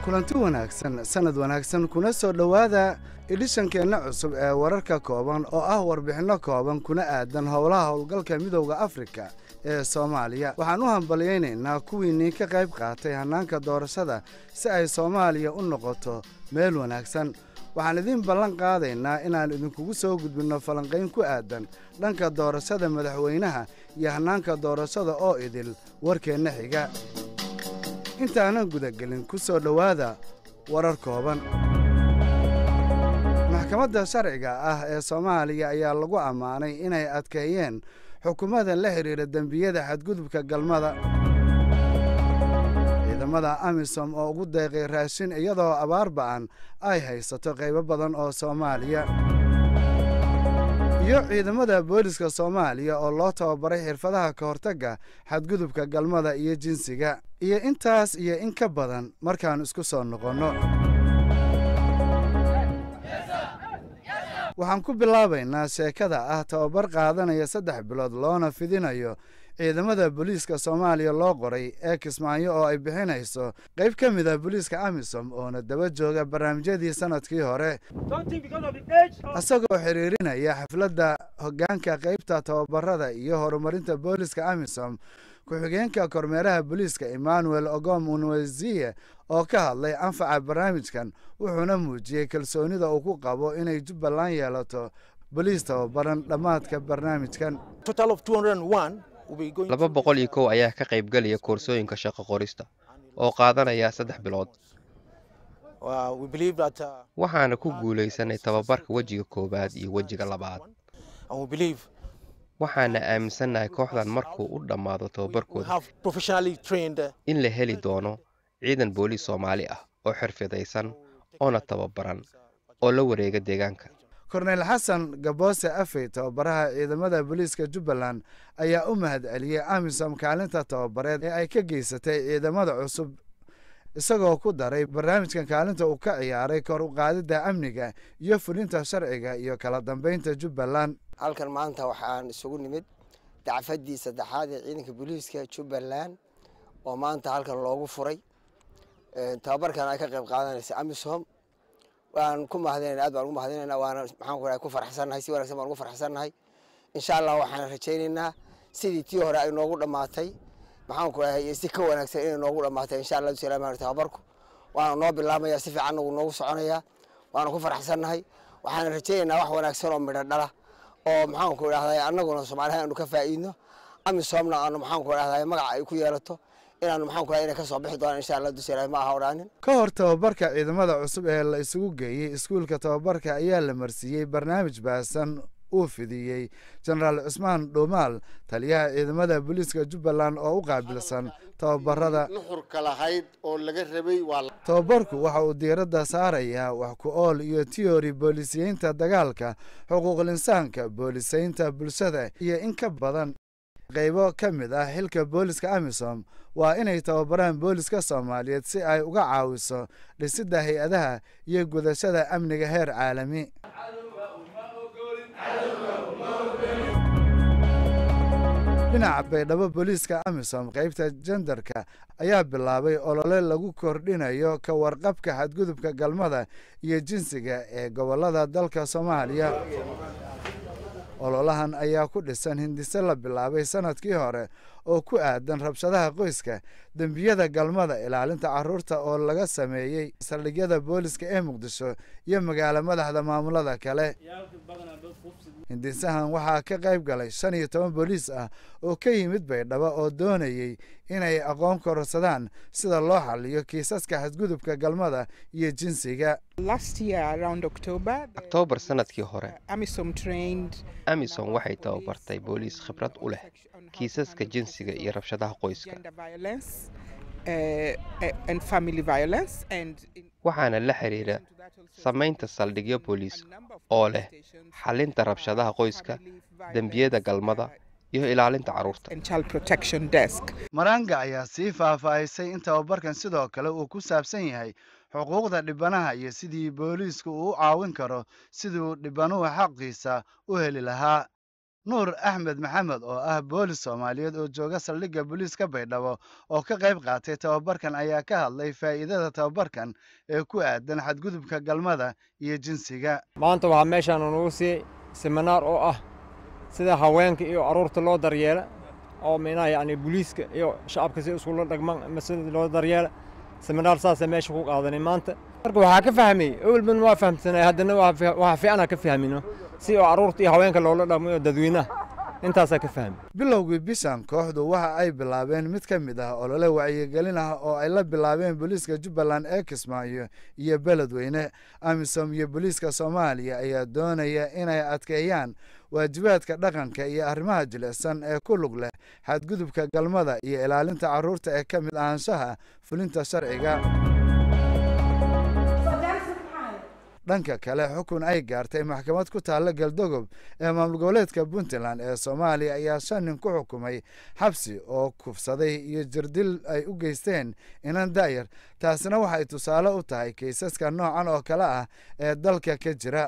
kulanti wanaagsan sanad wanaagsan kuna soo dhawaada edishankeena cusub ee wararka kooban oo ah warbixino kooban kuna aadan howlaha howlgalka midowga Afrika ee Soomaaliya waxaan u hambalyeynaa kuwiinii ka qayb qaatay hanaanka doorashada si ay Soomaaliya u noqoto meel wanaagsan waxaan idin ballan qaadaynaa inaan idinkugu soo gudbino falanqayn ku aadan dhanka doorashada madaxweynaha iyo hanaanka doorashada oo idil warkeena xiga intaanan gudagelin ku soo dhawaada warar kooban maxkamadda sharciga ah ee Soomaaliya ayaa lagu amaanay inay adkeeyeen xukuumadda la xiriira dambiyada xadgudubka galmada ciidamada AMISOM oo ugu deeqay raashin iyadoo abaar ba'an ay haysato qaybo badan oo Soomaaliya iyo ciidamada booliska Soomaaliya oo loo tababaray xirfadaha ka hortagga xadgudubka galmada iyo jinsiga iyo intaas iyo in ka badan markaan isku soo noqono waxaan ku bilaabaynaa sheekada ah tababar qaadanaya 3 bilood loona fidinayo ciidamada booliska Soomaaliya loo qoray ee Kismaayo oo ay bixinayso qayb ka mid ah booliska AMISOM oo daba jooga barnaamijyadii sanadkii hore asagoo xiriirinaya xafladda hoggaanka qaybta tababarada iyo horumarinta booliska AMISOM ku-xigeenka kormeeraha booliska Emmanuel Ogomunwezie oo ka hadlay anfaca barnaamijkan wuxuuna muujiyay kalsoonida uu ku qabo inay Jubbaland yeelato booliis tababaran dhammaadka barnaamijkan. Total of 201 201 ayaa ka qayb galaya koorsooyinka shaqo qorista oo qaadanaya 3 bilood. waxaana ku guuleysanay tababarka wajiga koobaad iyo wajiga labaad. waxaana aaminsanahay kooxdan markuu u dhammaado tababarkooda in la heli doono ciidan booliis Soomaali ah oo xirfadaysan oo tababaran oo la wareega deegaanka. Korneyl Xasan Gaboose Afey tababaraha ciidamada booliiska Jubbaland ayaa u mahadceliyay AMISOM kaalinta tababareed ee ay ka geysatay ciidamada cusub isagoo ku daray barnaamijkan kaalinta uu ka ciyaaray kor u qaadida amniga iyo fulinta sharciga iyo kala dambeynta Jubbaland. halkan maanta waxaan isugu nimid dacfadii saddexaad ee ciidanka booliiska Jubbaland oo maanta halkan loogu furay tababarkan ay ka qayb qaadanaysa AMISOM waan ku mahadinaynaa aad baan ugu mahadinaynaa waana maxaan ku faraxsanahay si wanaagsan baan ugu faraxsanahay insha Allah waxaan rajaynaynaa sidii tii hore ay noogu dhamaatay maxaan ku rahay si ka wanaagsan inay noogu dhamaatay insha Allah salaamaha tababarku waana noo bilaabaya si fiican noogu soconaya waana ku faraxsanahay waxaan rajaynaynaa wax wanaagsan oo midho dhala oo maxaan ku rahay annaguna Soomaaliya aanu ka faa'iidno AMISOMna aanu maxaan ku rahay magac ay ku yeelato inaan maxaan ku rahay inay ka soo bixi doonaan insha Allah salaamaha ma aha oraanin ka hor tababarka ciidamada cusub ee la isugu geeyay iskuulka tababarka ayaa la marsiiyay barnaamij baasan uu fidiyay General Usman Doomal taliyaha ciidamada booliska Jubbaland oo u qaabilsan tababarada nuxurka lahayd oo laga rabay waa tababarku waxa uu diiradda saarayaa wax ku ool iyo theory booliisiyiinta dagaalka xuquuqul insaanka booliisiyiinta bulshada iyo in ka badan qaybo ka mid ah xilka booliska AMISOM waa inay tababaraan booliska Soomaaliyeed si ay uga caawiso dhisidda hay'adaha iyo gudashada amniga heer caalami. dhinaca baydhabo booliska AMISOM qaybta genderka ayaa bilaabay olole lagu kordhinayo ka warqabka xadgudubka galmada iyo jinsiga ee gobolada dalka Soomaaliya. ololahan ayaa ku dhisan hindise la bilaabay sanadkii hore oo ku aadan rabshadaha qoyska dambiyada galmada ilaalinta carruurta oo laga sameeyay saldhigyada booliska ee Muqdisho iyo magaalo madaxda maamulada kale. hindisahan waxaa ka qayb galay 15 booliis ah oo ka yimid Baydhabo oo doonayay inay aqoon kororsadaan sida loo xalliyo kiisaska xadgudubka galmada iyo jinsiga. Last year around October sanadkii hore AMISOM waxay tababartay booliis khibrad u leh kiisaska jinsiga iyo rabshadaha qoyska waxaana la xiriira samaynta saldhigyo booliis oo leh xalinta rabshadaha qoyska dambiyada galmada iyo ilaalinta carruurta. Maranga ayaa sii faahfaahisay in tababarkan sidoo kale uu ku saabsan yahay xuquuqda dhibanaha iyo sidii booliisku u caawin karo sidii dhibanuhu xaqiisa u heli lahaa. nuur axmed maxamed oo ah boolis Soomaaliyeed oo jooga saldhigga booliiska Baydhabo oo ka qayb qaatay tababarkan ayaa ka hadlay faa'iidada tababarkan ee ku aadan xadgudubka galmada iyo jinsiga. maanta waxaa meeshaan ugu sii seminar oo ah sida haweenka iyo carruurta loo daryeelo oo meena yani booliiska iyo shacabka si isku dhaqmaan mas'uuliyad loo daryeelo seminar saas meesha ku qaadanay maanta marka waxa ka fahmay awalban waa fahamsanay haddana waxa fiican ka fahmino si oo carruurta iyo haweenka loola dhaqmo dadweynaha intaas ka fahmay bilowgii bishan kooxdu waxa ay bilaabeen mid ka mid ah olole wacyigelin ah oo ay la bilaabeen booliiska Jubbaland ee Kismaayo iyo Beledweyne. Amisom iyo booliiska Soomaaliya ayaa doonaya inay adkeeyaan waajibaadka dhaqanka iyo arrimaha jilicsan ee ku lug leh xadgudubka galmada iyo ilaalinta carruurta ee ka mid ahaanshaha fulinta sharciga. dhanka kale xukun ay gaartay maxkamad ku taalla Galdogob ee maamul goboleedka Puntland ee Soomaaliya ayaa 5 nin ku xukumay xabsi oo kufsaday iyo jirdil ay u geysteen inan daayar. taasina waxay tusaale u tahay kiisaska noocan oo kale ah ee dalka ka jira.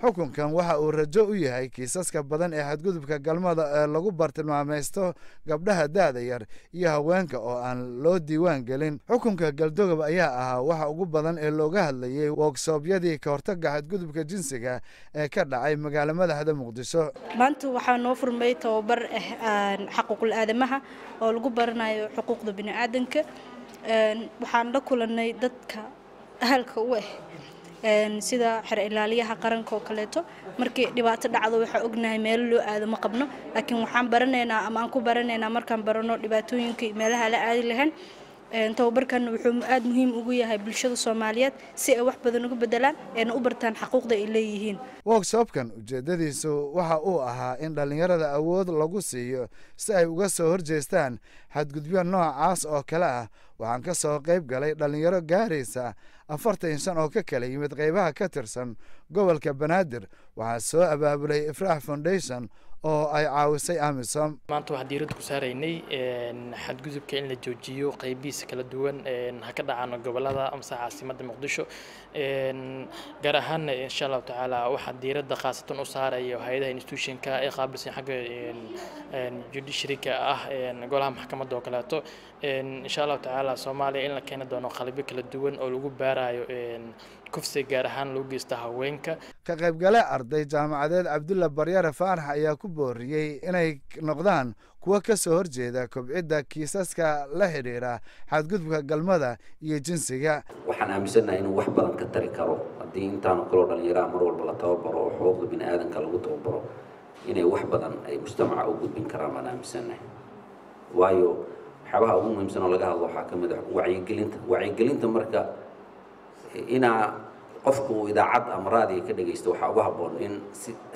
xukunkan waxa uu rajo u yahay kiisaska badan ee xadgudubka galmada ee lagu bartilmaamaysto gabdhaha daada yar iyo haweenka oo aan loo diiwaan gelin. xukunka Galdogob ayaa ahaa waxa ugu badan ee looga hadlayay workshoopyadii ka hortagga xadgudubka jinsiga ee ka dhacay magaalada madaxda Muqdisho. maanta waxaa noo furmay tababar xuquuqul aadamaha oo lagu baranayo xuquuqda bini'aadanka. waxaan la kulanay dadka ahalka u sida xer ilaaliyaha qaranka oo kaleeto markii dhibaato dhacdo waxa ognahay meel loo aado ma qabno laakiin waxaan baranaynaa ama aan ku baranaynaa markaan barano dhibaatooyinka meelaha la aadi lahayn. tababarkan wuxuu aad muhiim ugu yahay bulshada Soomaaliyeed si ay wax badan uga bedelaan ee u bartaan xuquuqda ay leeyihiin. workshopkan ujeedadiisu waxa uu ahaa in dhalinyarada awood lagu siiyo si ay uga soo horjeestaan xadgudubyo noocaas oo kale ah. waxaan ka soo qayb galay dhalinyaro gaaraysa 45 oo ka kala yimid qaybaha ka tirsan gobolka Banaadir. waxaa soo abaabulay Ifraax Foundation oo ay caawisay Amisom. maanta waxaan diiradda ku saaraynay xadgudubka in la joojiyo qaybihiisa kala duwan ha ka dhacaan gobolada ama caasimadda Muqdisho gaar ahaan insha Allah taala waxaan diiradda khaasatan u saarayo hay'adaha institutionka ee qaabilsan xagga judiciary-ka ah golaha maxkamadda oo kaleeto insha Allah taala Soomaaliya in la keeno doono qalabyo kala duwan oo lagu baarayo kufsi gaar ahaan loo geysta haweenka. ka qaybgale arday jaamacadeed Cabdulla Baryare Faarax ayaa ku booriyay inay noqdaan kuwa ka soo horjeeda kobcidda kiisaska la xiriira xadgudubka galmada iyo jinsiga. waxaan aaminsanahay inuu wax badan ka tari karo haddii intaan kala dhalinyarada mar walba la tababaro oo xuquuqda bini'aadanka lagu tababaro inay wax badan ay mujtamaca u gudbin karaan baan aaminsanahay. waayo waxyaabaha ugu muhiimsan oo laga hadlo waxaa ka mid ah wacyigelinta marka inaa qofku idaacad ama raadiyo ka dhageysto waxa ugu habboon in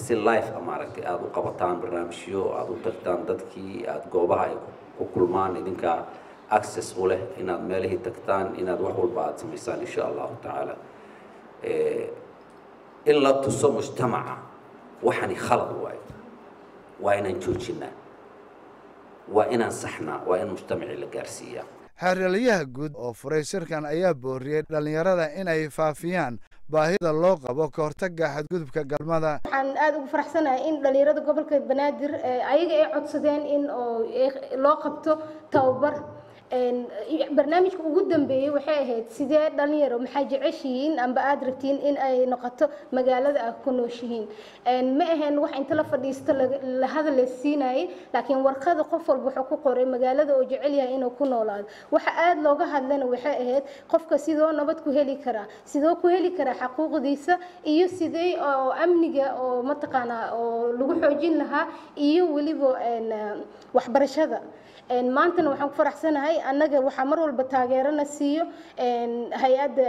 si live maaragtay aad u qabataan barnaamijyo aad u tagtaan dadkii aad goobaha ay ku kulmaan idinka access u leh inaad meelihii tagtaan inaad wax walba aad samaysaan insha Allah taala in la tuso mujtamaca waxani khalad waa inaan joojinaa waa inaan saxnaa waa in mujtamaci la gaarsiiyaa. xeeryaha guud oo furay shirkan ayaa booriyay dhalinyarada in ay faafiyaan baahida loo qabo ka hortagga xadgudubka galmada. waxaan aad ugu faraxsanahay in dhalinyarada gobolka Banaadir ayaga ay codsadeen in loo qabto tababar barnaamijka ugu dambeeyay waxay ahayd sidee dhalinyaro maxay jeceshiin amba aad rabtiin in ay noqoto magaalada aad ku nooshihiin ma ahayn wax inta la fadhiisto la hadal siinay laakiin warqada qof walba wuxuu ku qoray magaalada oo jecel yahay inuu ku noolaado. waxa aad looga hadlana waxay ahayd qofka sidoo nabad ku heli kara sidoo ku heli kara xuquuqdiisa iyo sidee oo amniga oo mataqaana oo lagu xoojin lahaa iyo waliba waxbarashada. maantana waxaan ku faraxsanahay annaga waxa mar walba taageerana siiyo hay'adda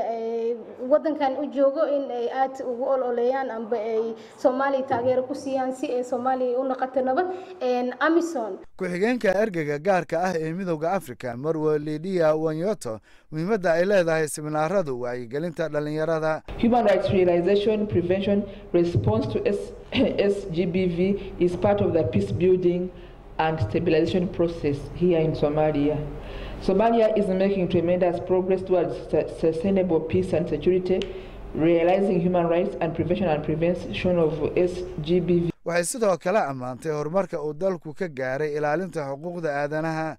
wadankan u joogo in ay aad ugu ololeeyaan amba ay Soomaaliya taageero ku siiyaan si ay Soomaaliya u noqoto nabad. Amisom ku-xigeenka ergeyga gaarka ah ee Midowga Afrika Marwo Lydia Wanyoto muhiimadda ay leedahay seminaaradu wacyigelinta dhalinyarada. Human rights realization, prevention, response to SGBV is part of the peace building and stabilization process here in Somalia. Somalia is making tremendous progress towards sustainable peace and security, realizing human rights and prevention of SGBV. waxay sidoo kale ammaantay horumarka uu dalku ka gaaray ilaalinta xuquuqda aadanaha.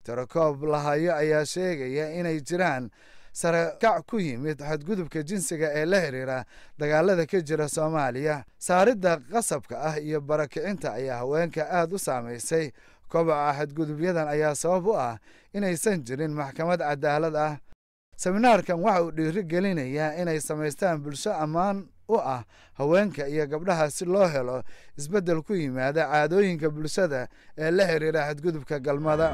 tirakoob la hayo ayaa sheegaya inay jiraan sare kac ku yimid xadgudubka jinsiga ee la xiriira dagaalada ka jira Soomaaliya. saaridda qasabka ah iyo barakicinta ayaa haweenka aad u saamaysay. kobaca xadgudubyadan ayaa sabab u ah inaysan jirin maxkamad cadaalad ah. seminaarkan waxa uu dhiirigelinayaa inay samaystaan bulsho ammaan u ah haweenka iyo gabdhaha si loo helo isbeddel ku yimaada caadooyinka bulshada ee la xiriira xadgudubka galmada.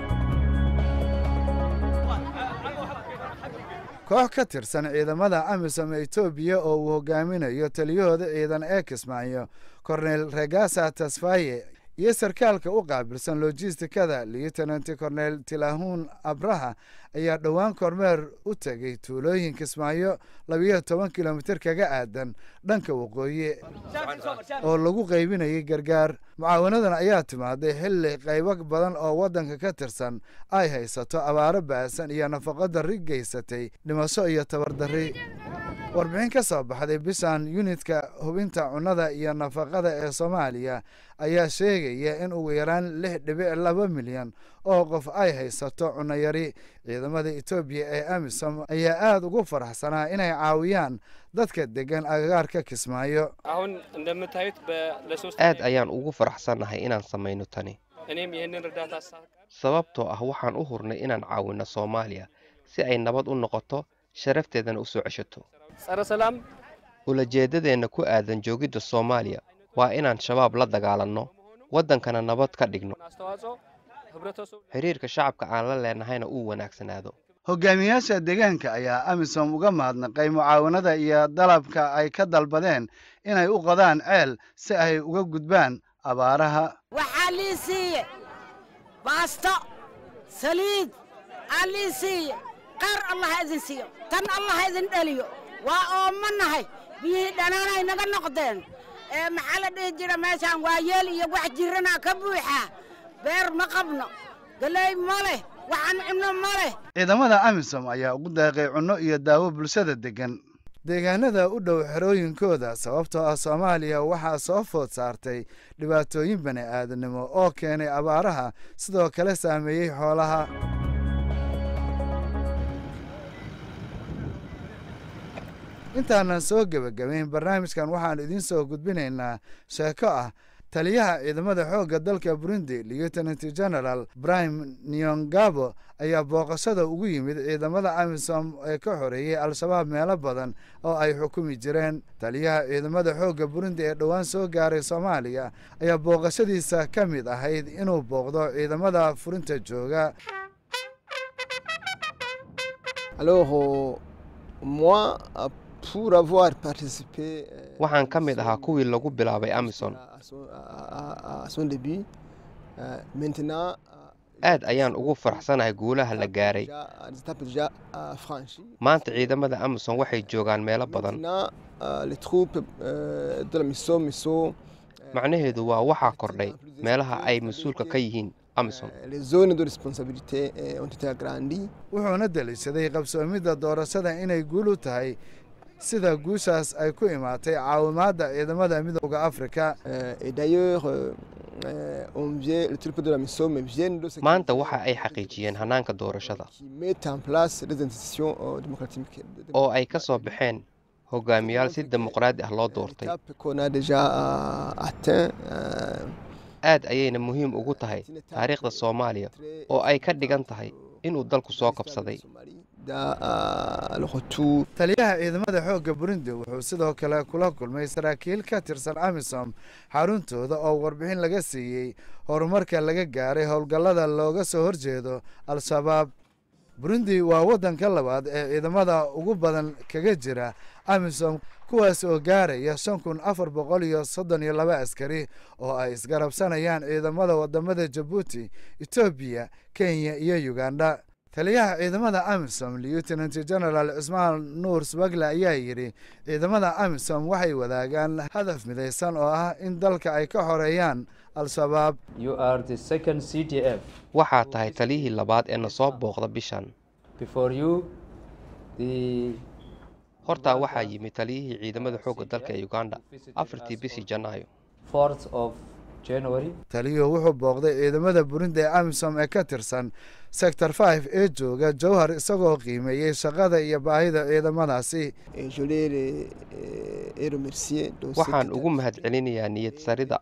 koox ka tirsan ciidamada AMISOM ee Itoobiya oo uu hogaaminayo taliyahooda ciidan ee Kismaayo Korneyl Regasa Tasfaye iyo sarkaalka u qaabilsan logistikada Lieutenant Colonel Tilahun Abraha ayaa dhowaan kormeer u tagay tuulooyin Kismaayo 12 kilomitir kaga aadan dhanka waqooyi oo lagu qaybinayay gargaar. mucaawanadan ayaa timaaday xilli qaybo badan oo waddanka ka tirsan ay haysato abaaro baasan iyo nafaqo darri geysatay dhimasho iyo tabardarri. warbixin ka soo baxday bishan yunitka hubinta cunnada iyo nafaqada ee Soomaaliya ayaa sheegaya in ugu yaraan 6.2 milyan oo qof ay haysato cunno yari. ciidamada Itoobiya ee AMISOM ayaa aad ugu faraxsanaa inay caawiyaan dadka degan agagaarka Kismaayo. aad ayaan ugu faraxsanahay inaan samayno tani sababtoo ah waxaan u hurnay inaan caawino Soomaaliya si ay nabad u noqoto sharafteedana u soo ceshato. ulajeedadeenna ku aadan joogidda Soomaaliya waa inaan shabaab la dagaalanno waddankana nabad ka dhigno xiriirka shacabka aan la leenahayna uu wanaagsanaado. hogaamiyaasha deegaanka ayaa AMISOM uga mahadnaqay mucaawanada iyo dalabka ay ka dalbadeen inay u qodaan ceel si ay uga gudbaan abaaraha. waxaa lii siiye baasto saliid aa lii siiye qaar allah idin siiyo tan allah idin dhaliyo waa oomanahay biyihii dhanaanay naga noqdeen maxaa la dhihi jira meeshaan waa yeel iyo wax jirana ka buuxa beer ma qabno galay ma leh waxaan cunno ma leh. ciidamada AMISOM ayaa ugu deeqay cunno iyo daawo bulshada degan deegaanada u dhow xerooyinkooda sababtoo ah Soomaaliya waxaa soo food saartay dhibaatooyin bani'aadanimo oo keenay abaaraha sidoo kale saameeyay xoolaha. intaanan soo gebagabayn barnaamijkan waxaan idiin soo gudbinaynaa sheeko ah taliyaha ciidamada xoogga dalka Burundi Lieutenant General Ibrahim Nyongabo ayaa booqashada ugu yimid ciidamada AMISOM ee ka xoreeyay al-shabaab meelo badan oo ay xukumi jireen. taliyaha ciidamada xoogga Burundi ee dhowaan soo gaaray Soomaaliya ayaa booqashadiisa ka mid ahayd inuu booqdo ciidamada furinta jooga. alors moi waxaan ka mid ahaa kuwii lagu bilaabay AMISOM. aad ayaan ugu faraxsanahay guulaha la gaaray. maanta ciidamada AMISOM waxay joogaan meelo badan. macnaheedu waa waxaa kordhay meelaha ay mas-uulka ka yihiin AMISOM. wuxuuna daliishaday qabsoomidda doorashada inay guul u tahay sida guushaas ay ku imaatay caawimaadda ciidamada midowga Afrika. maanta waxa ay xaqiijiyeen hanaanka doorashada oo ay ka soo baxeen hogaamiyaal si dimuqraadi ah loo doortay. aad ayayna muhiim ugu tahay taariikhda Soomaaliya oo ay ka dhigan tahay inuu dalku soo kabsaday. taliyaha ciidamada xoogga Burundi wuxuu sidoo kale kula kulmay saraakiil ka tirsan AMISOM xaruntooda oo warbixin laga siiyey horumarka laga gaaray howlgallada looga soo horjeedo al-shabaab. Burundi waa waddanka labaad ee ciidamada ugu badan kaga jira AMISOM kuwaas oo gaaraya 5432 askari oo ay isgarabsanayaan ciidamada wadamada Djibouti, Ethiopia, Kenya iyo Uganda. taliyaha ciidamada AMISOM Lieutenant General Ismail Nuur Sbagle ayaa yiri ciidamada AMISOM waxay wadaagaan hadaf midaysan oo ah in dalka ay ka xoreeyaan al-shabaab. You are the second CDF. waxaa tahay taliyihii labaad ee na soo booqda bishan. Before you, hortaa waxaa yimid taliyihii ciidamada xoogga dalka ee Uganda 4 bishii Janaayo. 4th of January. taliyuhu wuxuu booqday ciidamada Burundi ee AMISOM ee ka tirsan sector 5 ee jooga Jowhar isagoo qiimeeyay shaqada iyo baahida ciidamadaasi. waxaan ugu mahadcelinayaa niyad sarida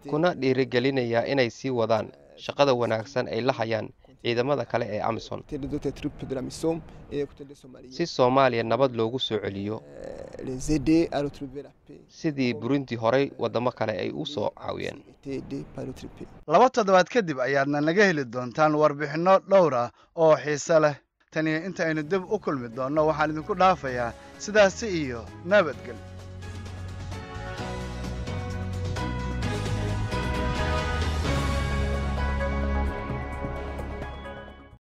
kuna dhiirigelinayaa inay sii wadaan shaqada wanaagsan ay la hayaan ciidamada kale ee AMISOM si Soomaaliya nabad loogu soo celiyo sidii Burundi horay wadamo kale ay u soo caawiyeen. 2 toddobaad kadib ayaadna naga heli doontaan warbixino dhowr ah oo xiiso leh. tani inta aynu dib u kulmi doonno waxaan idinku dhaafayaa sidaas iyo nabadgelyo.